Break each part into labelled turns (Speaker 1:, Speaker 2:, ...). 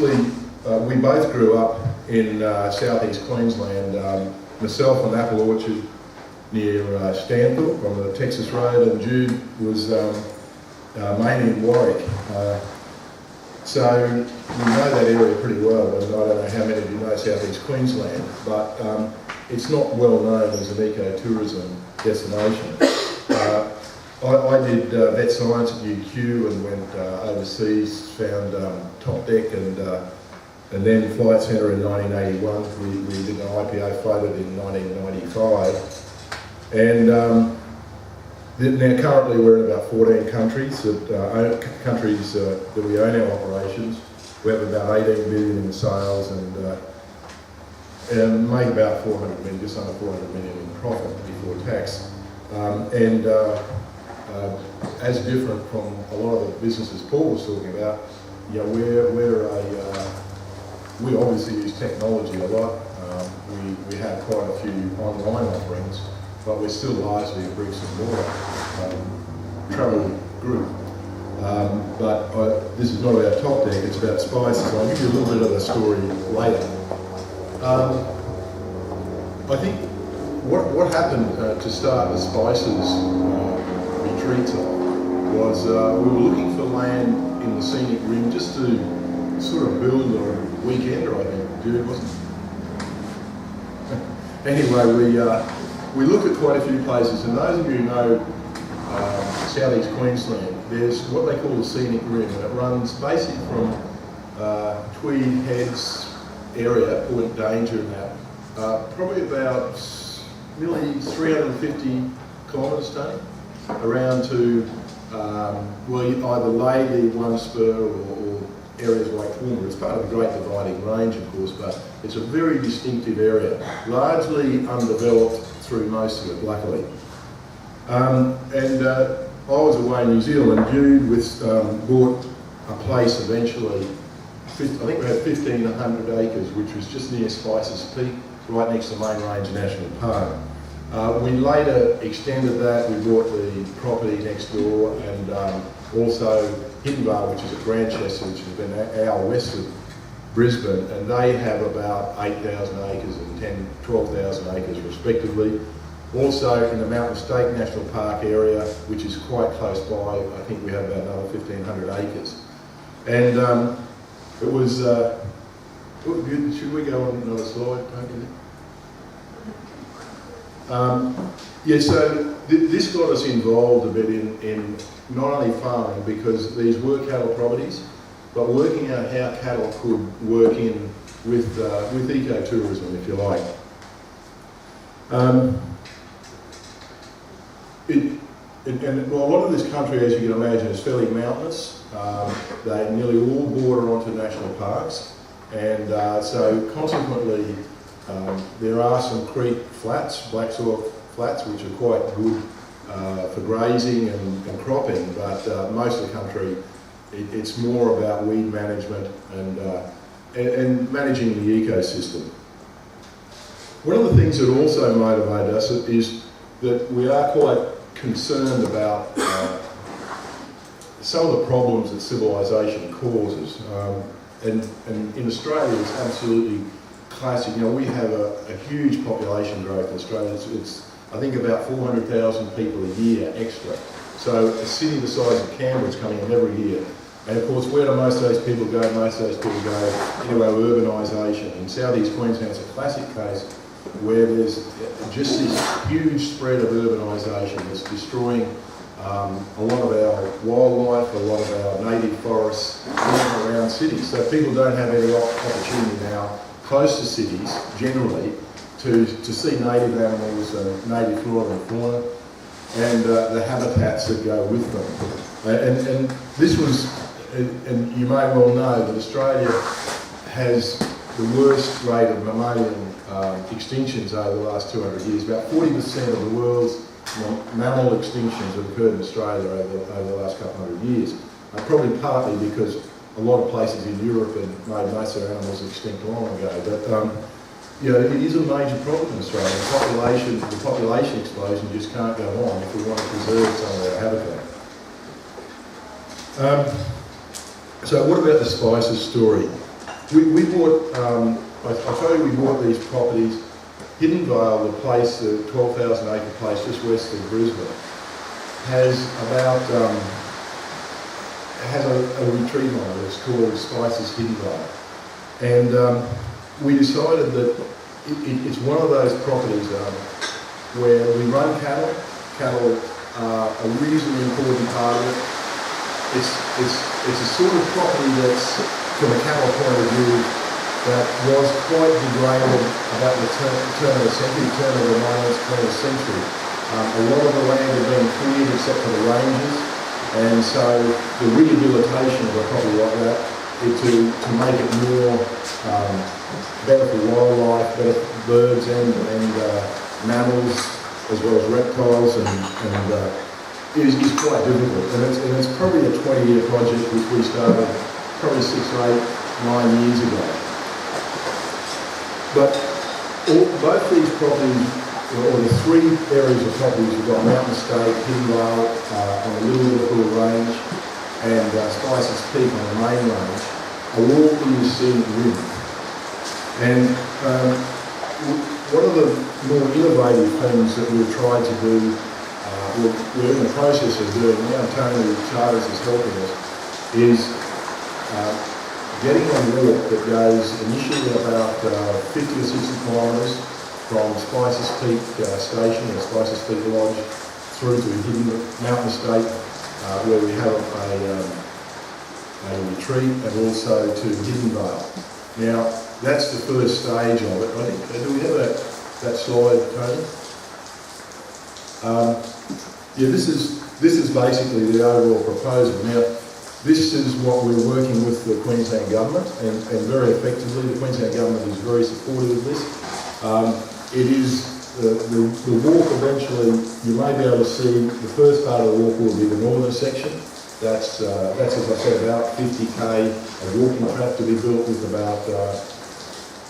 Speaker 1: basically, we both grew up in southeast Queensland. Myself on Apple Orchard near Stanthorpe on the Texas Road, and Jude was mainly in Warwick. So we know that area pretty well, and I don't know how many of you know southeast Queensland, but it's not well known as an ecotourism destination. I did vet science at UQ and went overseas, found Top Deck and then Flight Centre in 1981. We did an IPO, floated in 1995. And now currently we're in about 14 countries that we own our operations. We have about 18 billion in sales and make about 400 million, just under 400 million in profit before tax. As different from a lot of the businesses Paul was talking about, you know, we obviously use technology a lot. We have quite a few online offerings, but we're still largely a bricks and mortar travel group. But this is not about Top Deck, it's about spices. I'll give you a little bit of the story later. I think what happened to start the spices retreats off was we were looking for land in the scenic rim just to sort of build a weekender, I think, Jude, wasn't it? Anyway, we looked at quite a few places, and those of you who know southeast Queensland, there's what they call the scenic rim, and it runs basically from Tweed Heads area, Point Danger and that, probably about nearly 350 kilometres, Tony, around to well, either Lady, One Spur, or areas like Toowoomba. It's part of the Great Dividing Range, of course, but it's a very distinctive area, largely undeveloped through most of it, luckily. I was away in New Zealand, and Jude bought a place eventually. I think we had 1,500 acres, which was just near Spices Peak, right next to Main Range National Park. We later extended that. We bought the property next door, and also Hinbar, which is at Grantchester, which has been an hour west of Brisbane, and they have about 8,000 acres and 12,000 acres respectively. Also in the Mountain State National Park area, which is quite close by, I think we have about another 1,500 acres. And it was, should we go on another slide, don't you think? Yeah, so this got us involved a bit in not only farming, because these were cattle properties, but working out how cattle could work in with ecotourism, if you like. Well, a lot of this country, as you can imagine, is fairly mountainous. They nearly all border onto national parks, and so consequently, there are some creek flats, black soil flats, which are quite good for grazing and cropping, but most of the country, it's more about weed management and managing the ecosystem. One of the things that also motivate us is that we are quite concerned about some of the problems that civilization causes. And in Australia, it's absolutely classic. You know, we have a huge population growth in Australia. It's I think about 400,000 people a year extra. So a city the size of Canberra is coming in every year. And of course, where do most of those people go? Most of those people go into our urbanisation. In southeast Queensland, it's a classic case where there's just this huge spread of urbanisation that's destroying a lot of our wildlife, a lot of our native forests around cities. So people don't have any opportunity now, close to cities, generally, to see native animals and native flora and fauna, and the habitats that go with them. And this was, and you may well know that Australia has the worst rate of mammalian extinctions over the last 200 years. About 40% of the world's mammal extinctions have occurred in Australia over the last couple hundred years. Probably partly because a lot of places in Europe had made most of their animals extinct long ago. But you know, it is a major problem in Australia. The population explosion just can't go on if we want to preserve some of our habitat. So what about the spices story? We bought, I told you we bought these properties. Hidden Vale, the place, the 12,000 acre place just west of Brisbane, has about, has a retreat on it. It's called Spices Hidden Vale. And we decided that it's one of those properties where we run cattle. Cattle are a reasonably important part of it. It's a sort of property that's, from a cattle point of view, that was quite degraded about the turn of the century, turn of the 19th, 20th century. A lot of the land had been cleared except for the ranges, and so the rehabilitation of a property like that is to make it more better for wildlife, better for birds and mammals, as well as reptiles, and it is quite difficult. And it's probably a 20-year project which we started probably 6 or 8, 9 years ago. But both these properties, or the 3 areas of properties, we've got Mountain Estate, Hidden Vale on the Little Liverpool Range, and Spices Peak on the main range, are all in the scenic rim. And one of the more innovative things that we've tried to do, we're in the process of doing now, Tony Charters is helping us, is getting a walk that goes initially about 50 or 60 kilometres from Spices Peak Station or Spices Peak Lodge through to Hidden Mountain Estate, where we have a retreat, and also to Hidden Vale. Now, that's the first stage of it. I think, do we have that slide, Tony? Yeah, this is basically the overall proposal. Now, this is what we're working with the Queensland Government, and very effectively. The Queensland Government is very supportive of this. It is the walk eventually, you may be able to see, the first part of the walk will be the northern section. That's as I said, about 50k of walking track to be built with about,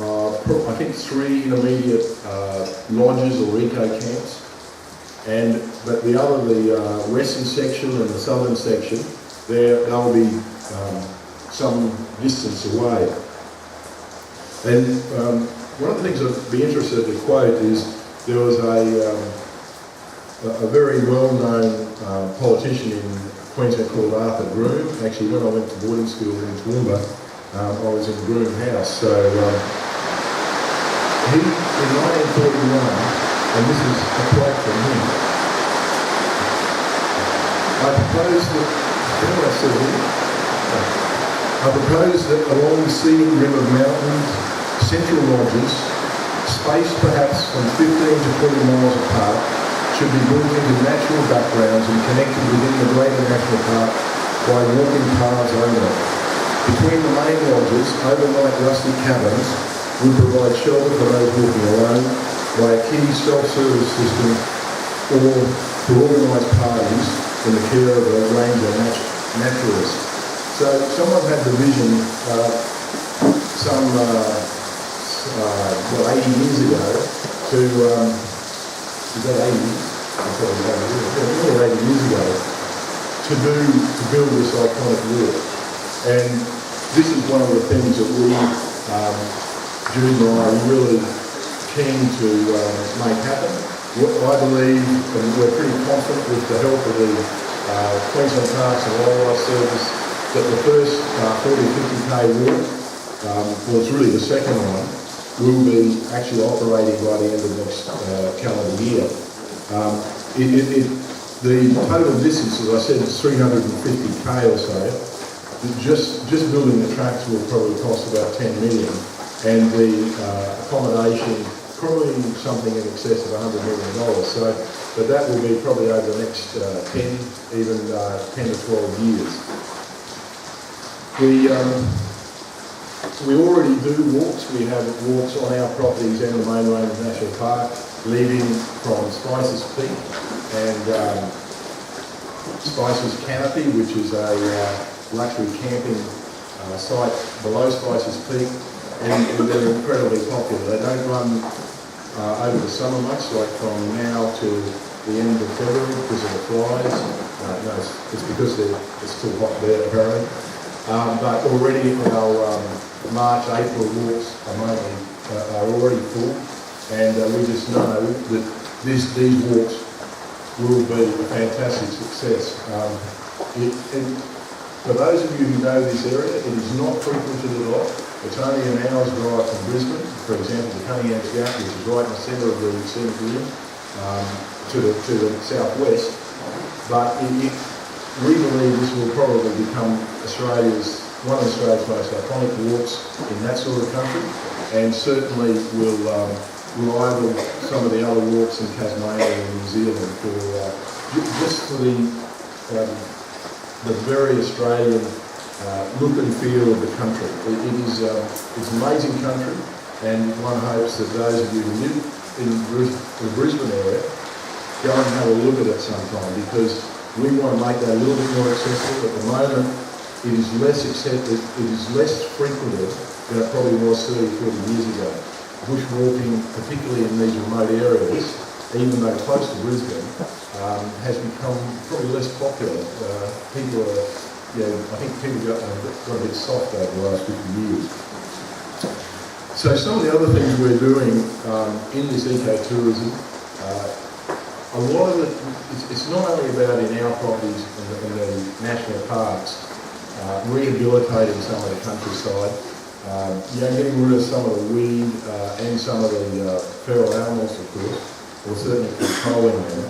Speaker 1: I think 3 intermediate lodges or eco camps. But the western section and the southern section, they'll be some distance away. And one of the things I'd be interested to quote is there was a very well-known politician in Queensland called Arthur Groom. Actually, when I went to boarding school in Toowoomba, I was in Groom House. So he, in 1941, and this is a quote from him, I propose that along the scenic rim of mountains, central lodges, spaced perhaps from 15 to 20 miles apart, should be built into natural backgrounds and connected within the greater national park by walking paths only. Between the main lodges, overnight rustic cabins will provide shelter for those walking alone by a key self-service system, or to organise parties in the care of a ranger naturalist. So someone had the vision some 80 years ago to, is that 80? More 80 years ago, to build this iconic walk. And this is one of the things that we, Jude and I, are really keen to make happen. What I believe, and we're pretty confident with the help of the Queensland Parks and Wildlife Service, that the first 40-50k walk, well, it's really the second one, will be actually operating by the end of next calendar year. The total distance, as I said, is 350k or so. Just building the tracks will probably cost about 10 million, and the accommodation probably something in excess of $100 million. So, but that will be probably over the next 10, even 10 to 12 years. We already do walks. We have walks on our properties and the main range national park, leading from Spices Peak and Spices Canopy, which is a luxury camping site below Spices Peak, and they're incredibly popular. They don't run over the summer much, like from now to the end of February because of the flies. No, it's because it's too hot there apparently. but already our March, April walks are already full, and we just know that these walks will be a fantastic success. For those of you who know this area, it is not frequented at all. It's only an hour's drive from Brisbane. For example, the Cunningham's Gap, which is right in the centre of the scenic rim, to the southwest. But we believe this will probably become one of Australia's most iconic walks in that sort of country, and certainly will rival some of the other walks in Tasmania and New Zealand just for the very Australian look and feel of the country. It's an amazing country, and one hopes that those of you who live in the Brisbane area go and have a look at it sometime, because we want to make that a little bit more accessible. At the moment, it is less frequented than it probably was 30, 40 years ago. Bushwalking, particularly in these remote areas, even though close to Brisbane, has become probably less popular. I think people got a bit soft over the last 50 years. So some of the other things we're doing in this ecotourism, a lot of it, it's not only about in our properties and the national parks, rehabilitating some of the countryside, getting rid of some of the weed and some of the feral animals, of course, or certainly controlling them.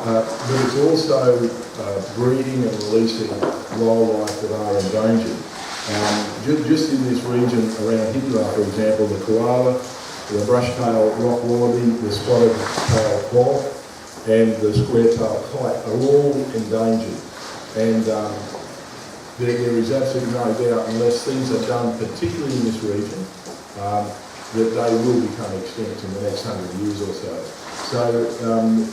Speaker 1: But it's also breeding and releasing wildlife that are endangered. Just in this region around Hindra, for example, the koala, the brush-tailed rock wallaby, the spotted-tailed quail, and the square-tailed kite are all endangered. And there is absolutely no doubt, unless things are done, particularly in this region, that they will become extinct in the next 100 years or so. So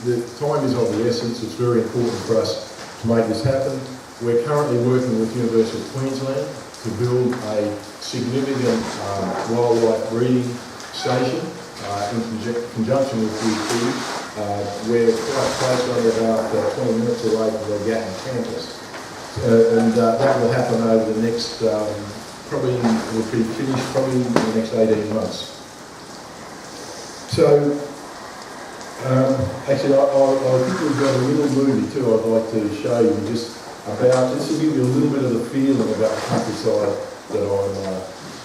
Speaker 1: the time is of the essence. It's very important for us to make this happen. We're currently working with University of Queensland to build a significant wildlife breeding station in conjunction with UT. We're quite close, only about 20 minutes away from the Gatton campus. And that will happen over the next, probably will be finished probably in the next 18 months. So, actually I think we've got a little movie too I'd like to show you, just to give you a little bit of the feeling about the countryside that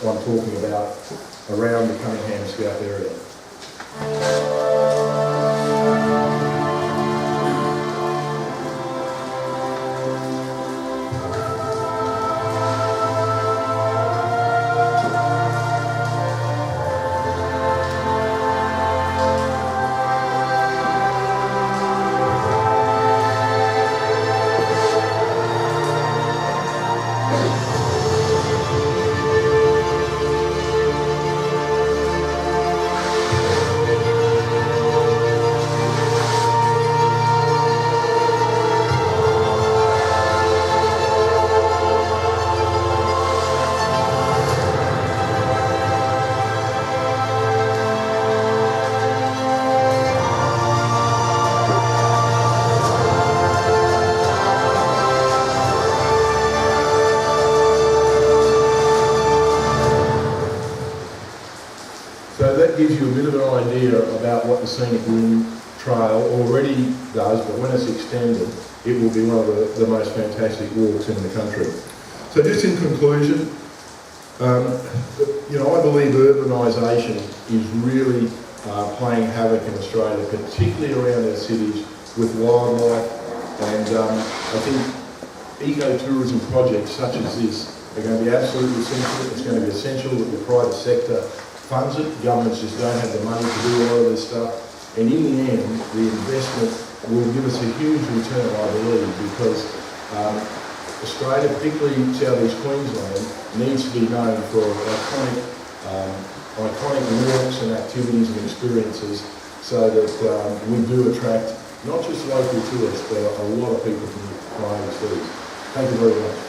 Speaker 1: I'm talking about around the Cunningham's Gap area. Gives you a bit of an idea about what the Scenic Rim Trail already does, but when it's extended, it will be one of the most fantastic walks in the country. So just in conclusion, I believe urbanisation is really playing havoc in Australia, particularly around our cities with wildlife, and I think ecotourism projects such as this are going to be absolutely essential. It's going to be essential that the private sector funds it. Governments just don't have the money to do all of this stuff. And in the end, the investment will give us a huge return, I believe, because Australia, particularly southeast Queensland, needs to be known for iconic walks and activities and experiences, so that we do attract not just local tourists, but a lot of people from overseas. Thank you very much.